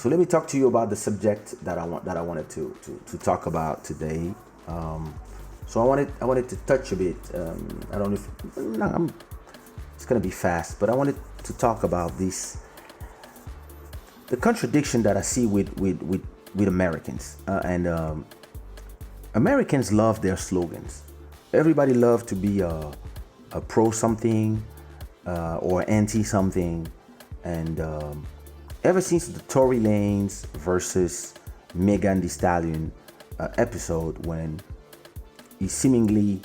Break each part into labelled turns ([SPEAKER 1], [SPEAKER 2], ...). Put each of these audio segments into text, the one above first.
[SPEAKER 1] So let me talk to you about the subject that I wanted to talk about today. So I wanted to touch a bit. I don't know if no, it's gonna be fast, but I wanted to talk about this, the contradiction that I see with Americans, and Americans love their slogans. Everybody loves to be a pro something, or anti something, and ever since the Tory Lanez versus Megan Thee Stallion episode, when he seemingly,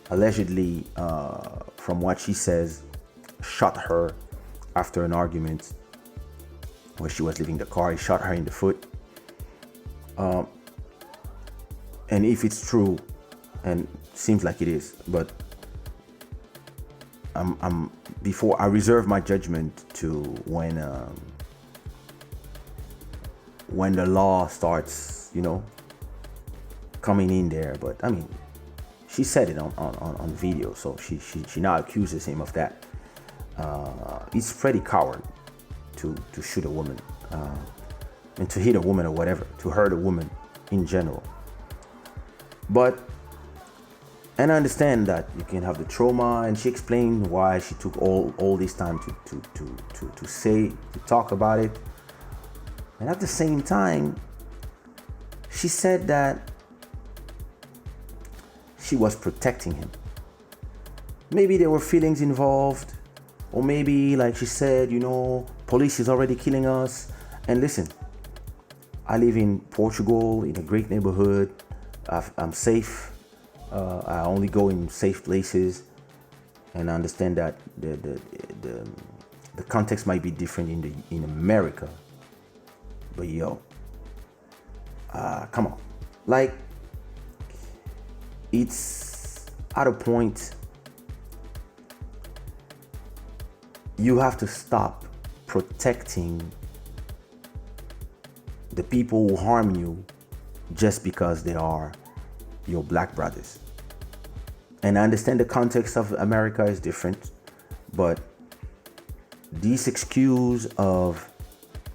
[SPEAKER 1] allegedly, from what she says, shot her after an argument where she was leaving the car. He shot her in the foot. And if it's true, and seems like it is, but I'm before I reserve my judgment to when the law starts, coming in there. But I mean, she said it on video, so she now accuses him of that. It's pretty coward to shoot a woman, and to hit a woman or whatever, to hurt a woman in general. And I understand that you can have the trauma, and she explained why she took all this time to talk about it. And at the same time, she said that she was protecting him. Maybe there were feelings involved, or maybe, like she said, police is already killing us. And listen, I live in Portugal, in a great neighborhood. I'm safe. I only go in safe places, and I understand that the context might be different in America. But come on, like, it's at a point you have to stop protecting the people who harm you just because they are your black brothers. And I understand the context of America is different, but this excuse of,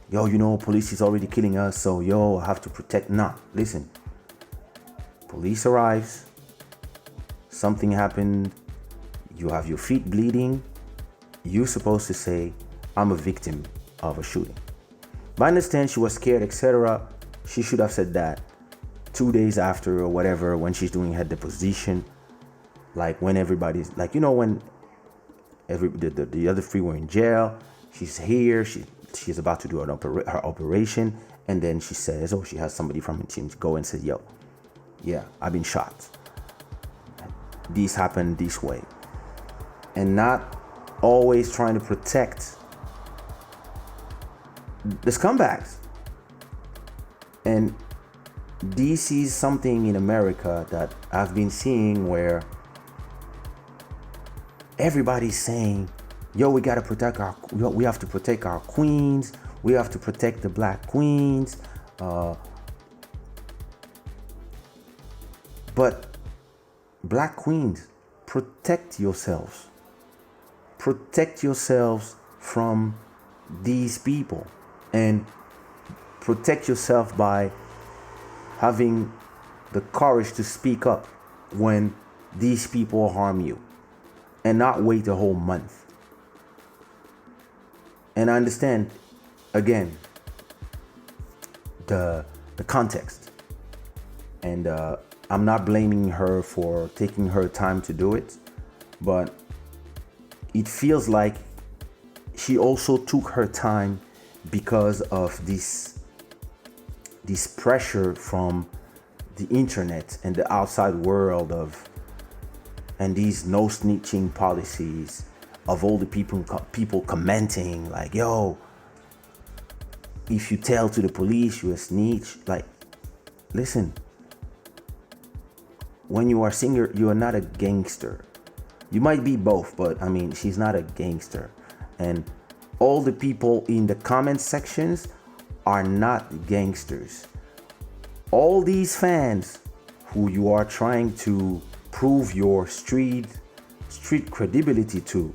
[SPEAKER 1] police is already killing us, so I have to protect. Nah, listen. Police arrives, something happened, you have your feet bleeding, you're supposed to say, I'm a victim of a shooting. But I understand she was scared, etc. She should have said that 2 days after or whatever, when she's doing her deposition, like when everybody's like, when the other three were in jail, she's here, she's about to do her operation, and then she says, she has somebody from the team to go and say, I've been shot. This happened this way. And not always trying to protect the scumbags. And this is something in America that I've been seeing, where everybody's saying, we gotta protect we have to protect our queens, we have to protect the black queens, but black queens, protect yourselves from these people, and protect yourself by having the courage to speak up when these people harm you, and not wait a whole month. And I understand, again, the context, and I'm not blaming her for taking her time to do it, but it feels like she also took her time because of this pressure from the internet and the outside world and these no snitching policies of all the people commenting like, if you tell to the police, you're a snitch. Like, listen, when you are a singer, you are not a gangster. You might be both, but I mean, she's not a gangster. And all the people in the comment sections are not gangsters. All these fans who you are trying to prove your street credibility to,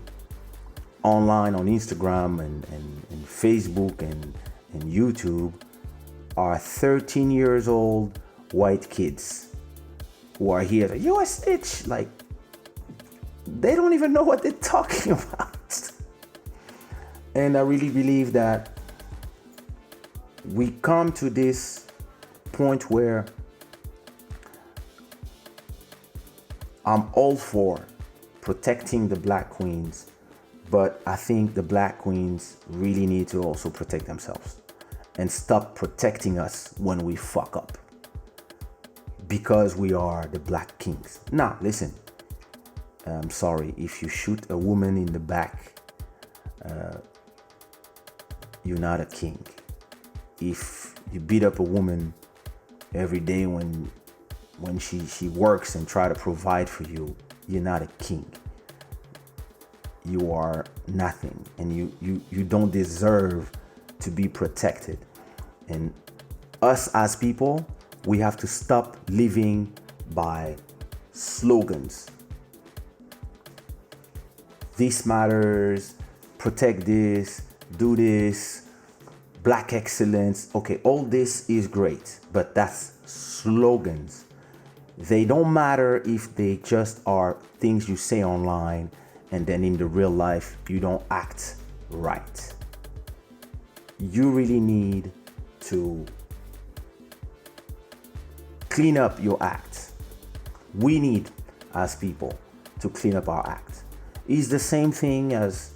[SPEAKER 1] online on Instagram and Facebook and YouTube, are 13 years old white kids who are here. You a snitch. Like, they don't even know what they're talking about. And I really believe that we come to this point where I'm all for protecting the black queens, but I think the black queens really need to also protect themselves and stop protecting us when we fuck up because we are the black kings. Now, listen, I'm sorry, if you shoot a woman in the back, you're not a king. If you beat up a woman every day when she works and try to provide for you, you're not a king. You are nothing, and you don't deserve to be protected. And us as people, we have to stop living by slogans. This matters, protect this, do this, black excellence. Okay, all this is great, but that's slogans. They don't matter if they just are things you say online and then in the real life you don't act right. You really need to clean up your act. We need, as people, to clean up our act. It's the same thing as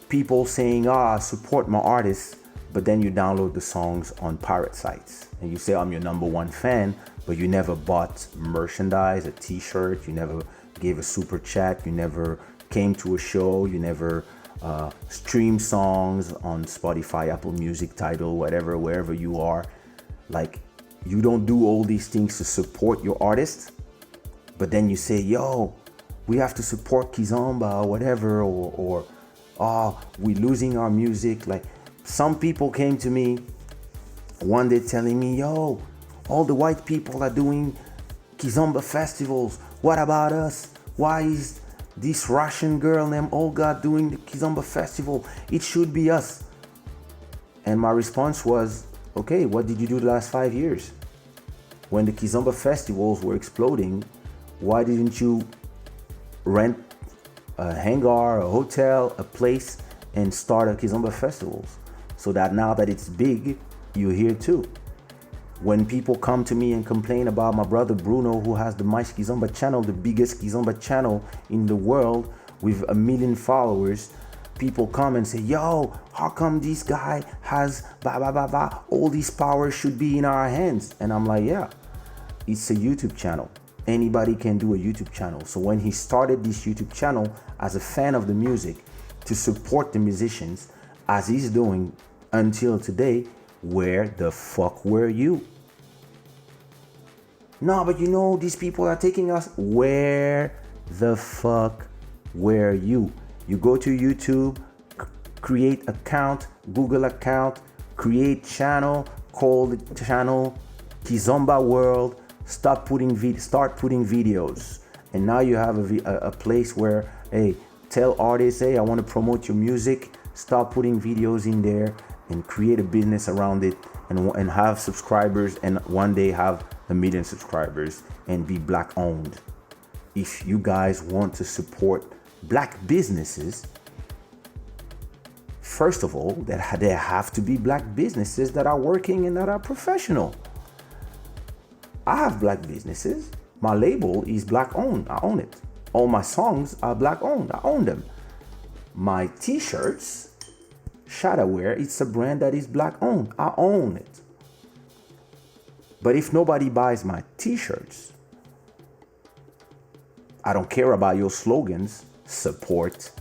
[SPEAKER 1] people saying, support my artists, but then you download the songs on pirate sites and you say, I'm your number one fan, but you never bought merchandise, a t-shirt, you never gave a super chat, you never came to a show, you never stream songs on Spotify, Apple Music, Tidal, whatever, wherever you are. Like, you don't do all these things to support your artist, but then you say, yo, we have to support Kizomba or whatever, or we're losing our music. Like, some people came to me one day telling me, yo, all the white people are doing Kizomba festivals. What about us? Why is this Russian girl named Olga doing the Kizomba festival? It should be us. And my response was, okay, what did you do the last 5 years? When the Kizomba festivals were exploding, why didn't you rent a hangar, a hotel, a place, and start a Kizomba festivals? So that now that it's big, you're here too. When people come to me and complain about my brother Bruno, who has the Mais Kizomba channel, the biggest Kizomba channel in the world with 1 million followers, people come and say, yo, how come this guy has blah, blah, blah, blah? All these powers should be in our hands. And I'm like, yeah, it's a YouTube channel. Anybody can do a YouTube channel. So when he started this YouTube channel as a fan of the music to support the musicians, as he's doing until today, where the fuck were you? No, but you know, these people are taking us. Where the fuck were you? You go to YouTube, create account, Google account, create channel, call the channel Kizomba World, start putting videos. And now you have a place where, hey, tell artists, hey, I want to promote your music, start putting videos in there and create a business around it, and have subscribers, and one day have 1 million subscribers and be black owned. If you guys want to support black businesses, first of all, there have to be black businesses that are working and that are professional. I have black businesses. My label is black owned. I own it. All my songs are black owned. I own them. My t-shirts, Shada wear, it's a brand that is black owned. I own it. But if nobody buys my t-shirts, I don't care about your slogans. Support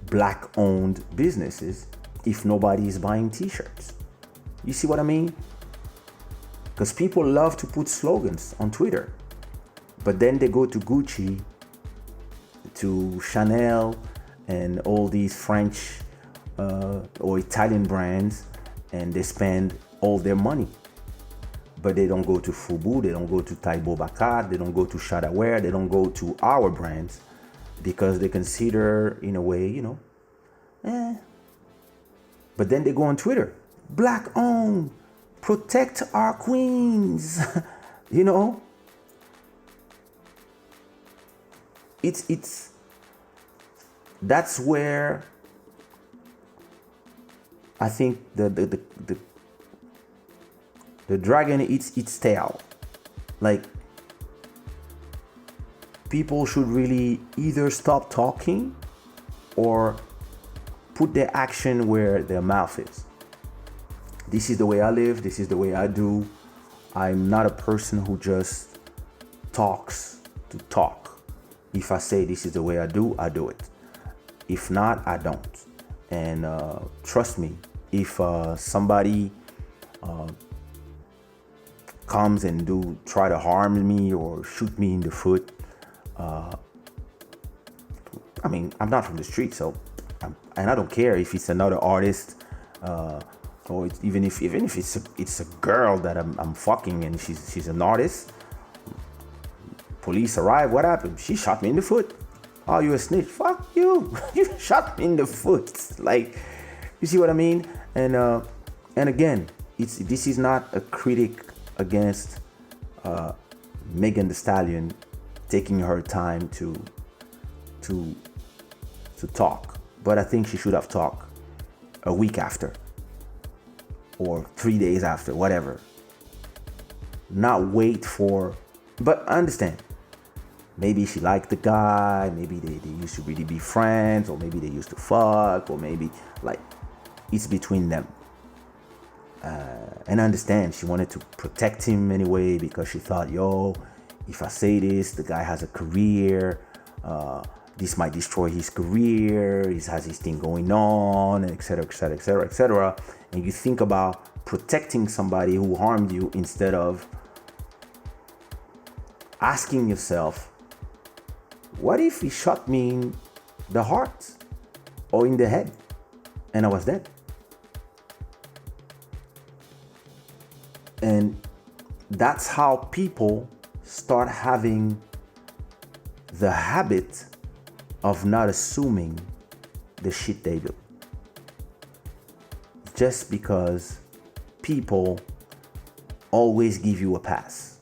[SPEAKER 1] black owned businesses if nobody is buying t-shirts. You see what I mean? Because people love to put slogans on Twitter, but then they go to Gucci, to Chanel, and all these French or Italian brands, and they spend all their money. But they don't go to Fubu, they don't go to Taibo Bakar, they don't go to Shada Wear, they don't go to our brands, because they consider, in a way, you know, But then they go on Twitter, black owned, protect our queens. You know, it's that's where I think the dragon eats its tail. Like, people should really either stop talking or put their action where their mouth is. This is the way I live. This is the way I do. I'm not a person who just talks to talk. If I say this is the way I do it. If not, I don't. And trust me, if somebody comes and try to harm me or shoot me in the foot, I mean, I'm not from the street, so and I don't care if it's another artist, or even if it's a girl that I'm fucking and she's an artist. Police arrive. What happened? She shot me in the foot. Oh, you a snitch? Fuck you! You shot me in the foot. Like, you see what I mean? And again, this is not a critic against Megan Thee Stallion taking her time to talk, but I think she should have talked a week after or 3 days after, whatever. Not wait for. But I understand. Maybe she liked the guy. Maybe they used to really be friends, or maybe they used to fuck, or maybe like it's between them. And I understand she wanted to protect him anyway because she thought, yo, if I say this, the guy has a career. This might destroy his career. He has his thing going on, et cetera, et cetera, et cetera, et cetera. And you think about protecting somebody who harmed you instead of asking yourself, what if he shot me in the heart or in the head and I was dead? And that's how people start having the habit of not assuming the shit they do. Just because people always give you a pass.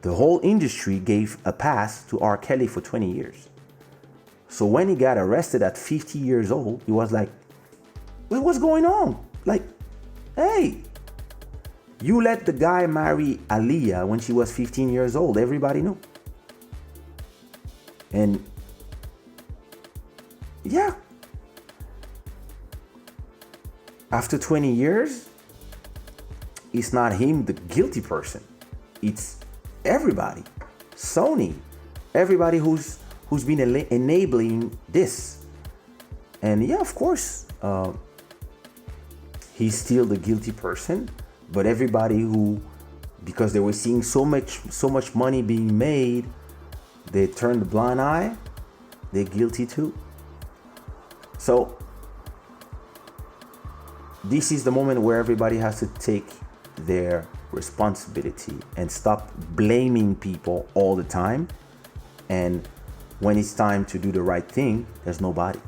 [SPEAKER 1] The whole industry gave a pass to R. Kelly for 20 years. So when he got arrested at 50 years old, he was like, what's going on? Like, hey, you let the guy marry Aaliyah when she was 15 years old. Everybody knew. And yeah, after 20 years, it's not him, the guilty person. It's everybody, Sony, everybody who's been enabling this. And yeah, of course, he's still the guilty person. But everybody who, because they were seeing so much money being made, they turned a blind eye. They're guilty too. So this is the moment where everybody has to take their responsibility and stop blaming people all the time. And when it's time to do the right thing, there's nobody.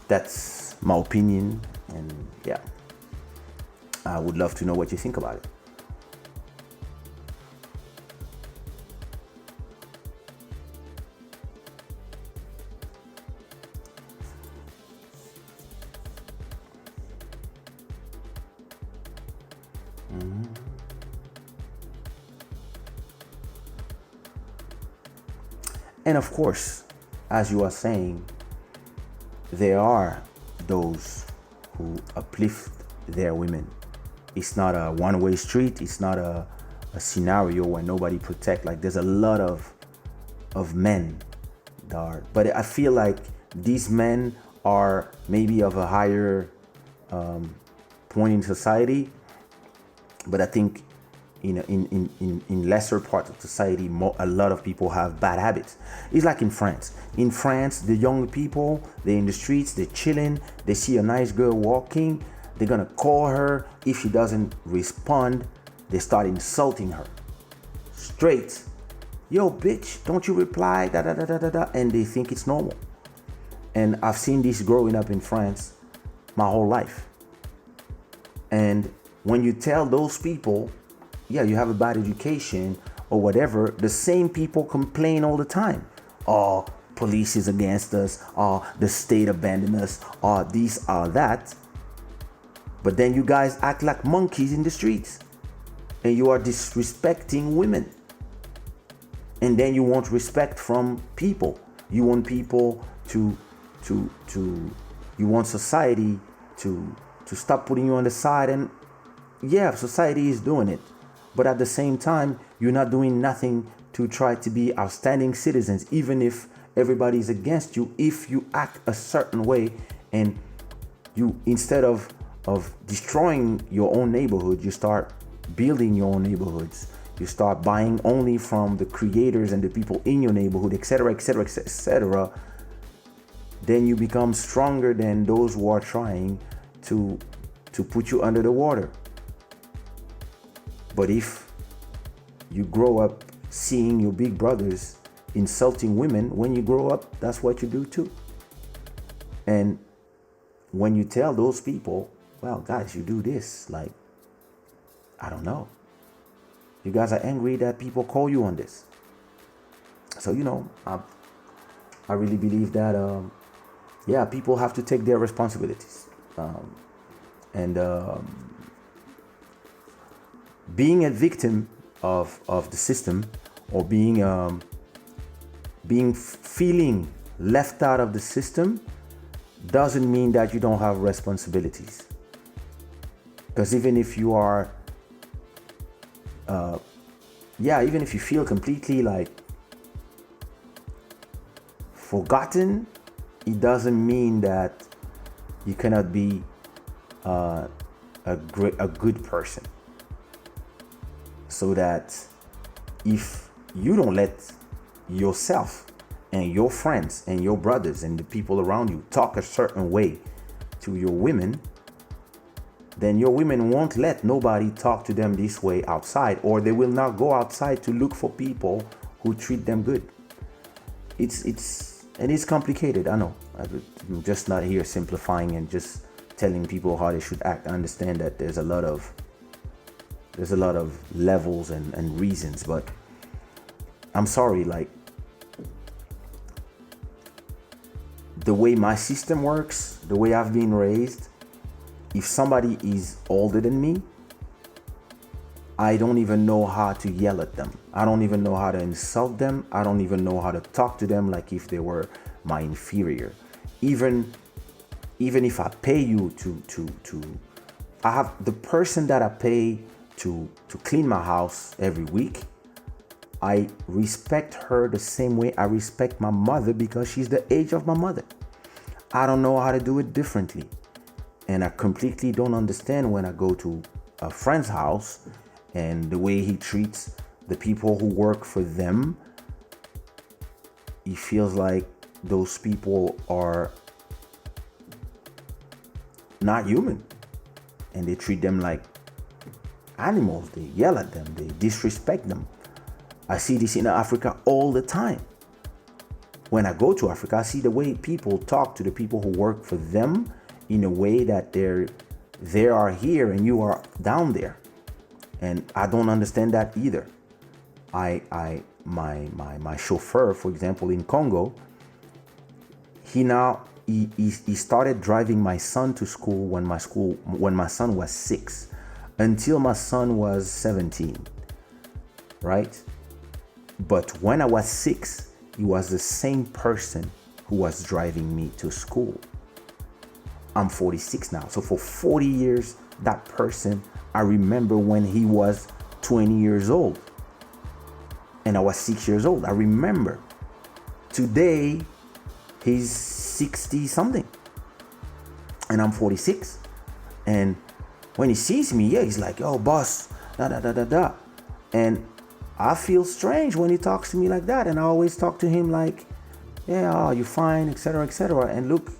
[SPEAKER 1] That's my opinion. And yeah, I would love to know what you think about it. And of course, as you are saying, there are those who uplift their women. It's not a one-way street. It's not a scenario where nobody protect. Like, there's a lot of men that are, but I feel like these men are maybe of a higher point in society, but I think in lesser parts of society, a lot of people have bad habits. It's like in France. In France, the young people, they're in the streets, they're chilling, they see a nice girl walking, they're gonna call her. If she doesn't respond, they start insulting her. Straight. Yo, bitch, don't you reply, da da da da da da, and they think it's normal. And I've seen this growing up in France. my whole life. And when you tell those people, yeah, you have a bad education or whatever, the same people complain all the time. Oh, police is against us. Oh, the state abandoned us. Oh, this, that. But then you guys act like monkeys in the streets. And you are disrespecting women. And then you want respect from people. You want people to you want society to stop putting you on the side. And yeah, society is doing it. But at the same time, you're not doing nothing to try to be outstanding citizens, even if everybody's against you. If you act a certain way and you, instead of destroying your own neighborhood, you start building your own neighborhoods. You start buying only from the creators and the people in your neighborhood, etc., etc., etc. Then you become stronger than those who are trying to put you under the water. But if you grow up seeing your big brothers insulting women, when you grow up, that's what you do too. And when you tell those people, well, guys, you do this, like, I don't know. You guys are angry that people call you on this. So, I really believe that, people have to take their responsibilities. Being a victim of the system, or feeling left out of the system, doesn't mean that you don't have responsibilities. Because even if you are, even if you feel completely like forgotten, it doesn't mean that you cannot be a good person. So that if you don't let yourself and your friends and your brothers and the people around you talk a certain way to your women, then your women won't let nobody talk to them this way outside, or they will not go outside to look for people who treat them good. It's complicated, I know. I'm just not here simplifying and just telling people how they should act. I understand that there's a lot of levels and reasons, but I'm sorry, like, the way my system works, the way I've been raised, if somebody is older than me, I don't even know how to yell at them. I don't even know how to insult them. I don't even know how to talk to them like if they were my inferior. Even if I pay you I have the person that I pay to clean my house every week, I respect her the same way I respect my mother, because she's the age of my mother. I don't know how to do it differently. And I completely don't understand when I go to a friend's house and the way he treats the people who work for them. He feels like those people are not human. And they treat them like animals. They yell at them. They disrespect them. I see this in Africa all the time. When I go to Africa, I see the way people talk to the people who work for them in a way that they are here and you are down there. And I don't understand that either. My chauffeur, for example, in Congo, he started driving my son to school when my son was 6 until my son was 17, right? But when I was 6, he was the same person who was driving me to school. I'm 46 now. So for 40 years, that person, I remember when he was 20 years old and I was 6 years old. I remember. Today, he's 60 something and I'm 46. And when he sees me, he's like, "Yo, boss, da da da da da." And I feel strange when he talks to me like that. And I always talk to him like, "Yeah, oh, you're fine, etc., etc." And look,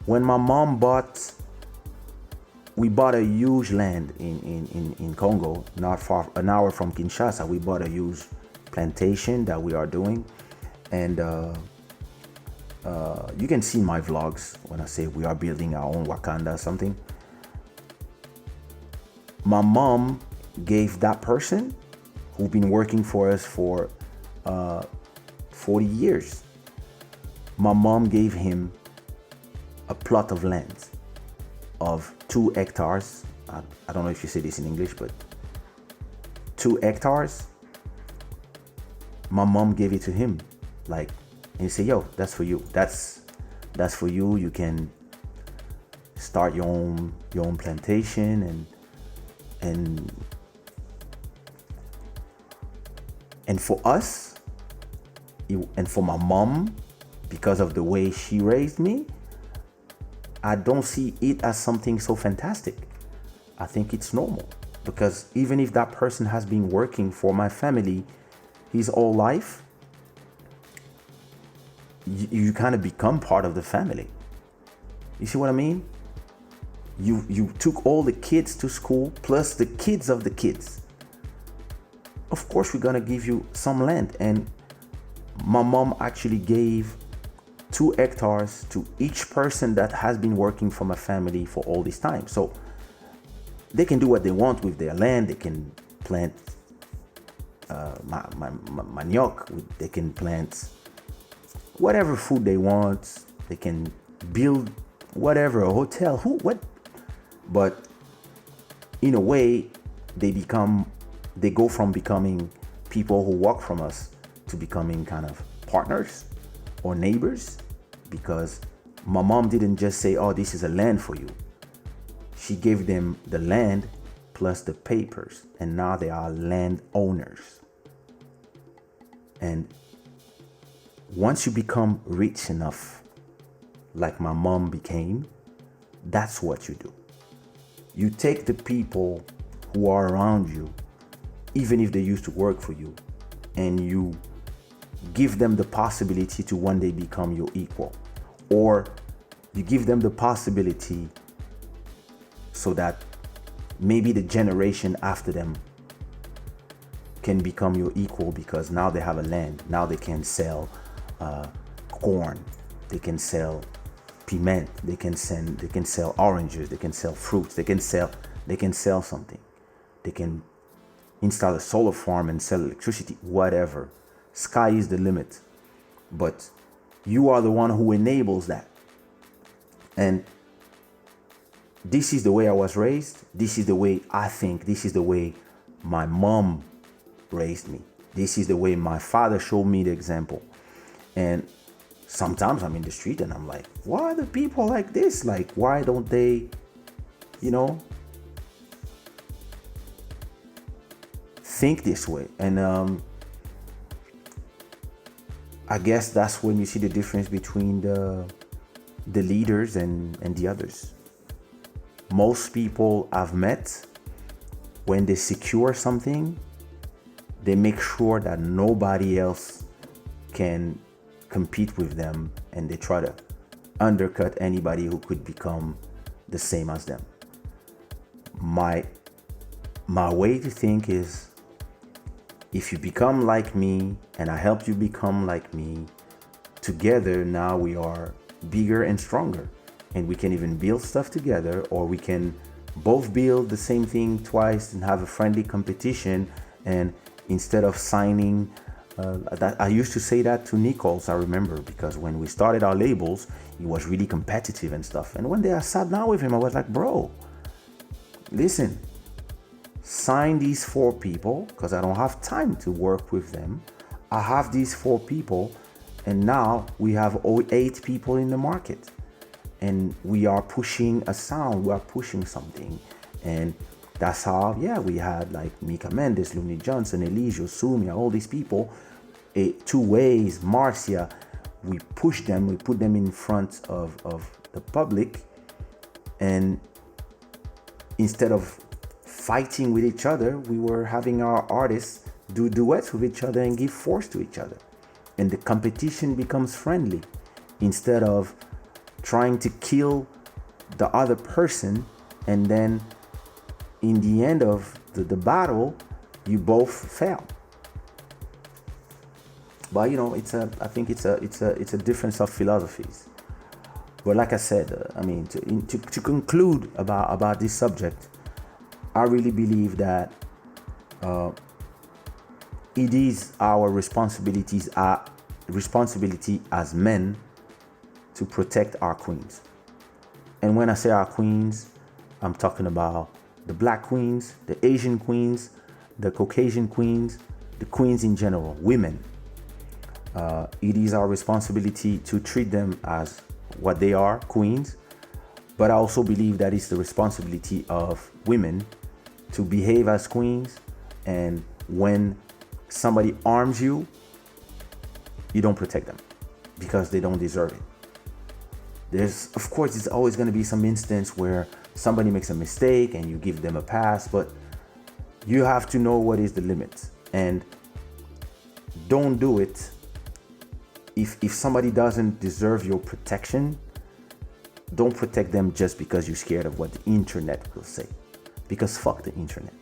[SPEAKER 1] when my mom we bought a huge land in Congo, not far, an hour from Kinshasa. We bought a huge plantation that we are doing. And you can see my vlogs when I say we are building our own Wakanda or something. My mom gave that person who've been working for us for 40 years. My mom gave him a plot of land of 2 hectares. I don't know if you say this in English, but 2 hectares. My mom gave it to him, like, and he said, "Yo, that's for you. That's for you. You can start your own plantation and for us, and for my mom, because of the way she raised me, I don't see it as something so fantastic. I think it's normal, because even if that person has been working for my family his whole life, you kind of become part of the family. You see what I mean? You took all the kids to school, plus the kids of the kids. Of course, we're gonna give you some land. And my mom actually gave 2 hectares to each person that has been working for my family for all this time. So they can do what they want with their land. They can plant manioc. They can plant whatever food they want. They can build whatever, a hotel, what. But in a way, they go from becoming people who work from us to becoming kind of partners or neighbors, because my mom didn't just say, "Oh, this is a land for you." She gave them the land plus the papers, and now they are land owners. And once you become rich enough, like my mom became, that's what you do. You take the people who are around you, even if they used to work for you, and you give them the possibility to one day become your equal, or you give them the possibility so that maybe the generation after them can become your equal, because now they have a land. Now they can sell corn, they can sell piment, they can sell oranges, they can sell fruits, they can sell something. They can install a solar farm and sell electricity, whatever. Sky is the limit. But you are the one who enables that. And this is the way I was raised. This is the way I think. This is the way my mom raised me. This is the way my father showed me the example. And sometimes I'm in the street and I'm like, why are the people like this? Like, why don't they, think this way? And I guess that's when you see the difference between the leaders and the others. Most people I've met, when they secure something, they make sure that nobody else can compete with them, and they try to undercut anybody who could become the same as them. My way to think is, if you become like me and I help you become like me, together now we are bigger and stronger, and we can even build stuff together, or we can both build the same thing twice and have a friendly competition. And instead of signing that, I used to say that to Nichols, I remember, because when we started our labels, he was really competitive and stuff. And one day I sat down with him, I was like, bro, listen, sign these 4 people, because I don't have time to work with them. I have these 4 people, and now we have 8 people in the market, and we are pushing a sound, we are pushing something. And that's how, we had like Mika Mendes, Looney Johnson, Elijah, Sumia, all these people, 2 Ways, Marcia. We push them, we put them in front of the public, and instead of fighting with each other, we were having our artists do duets with each other and give force to each other. And the competition becomes friendly, instead of trying to kill the other person, and then in the end of the battle, you both fail. But I think it's a difference of philosophies. But like I said, to conclude about this subject, I really believe that it is our responsibility as men to protect our queens. And when I say our queens, I'm talking about the black queens, the Asian queens, the Caucasian queens, the queens in general, women. It is our responsibility to treat them as what they are, queens. But I also believe that it's the responsibility of women to behave as queens. And when somebody harms you, you don't protect them because they don't deserve it. Of course, it's always going to be some instance where somebody makes a mistake and you give them a pass, but you have to know what is the limit. And don't do it if somebody doesn't deserve your protection. Don't protect them just because you're scared of what the internet will say, because fuck the internet.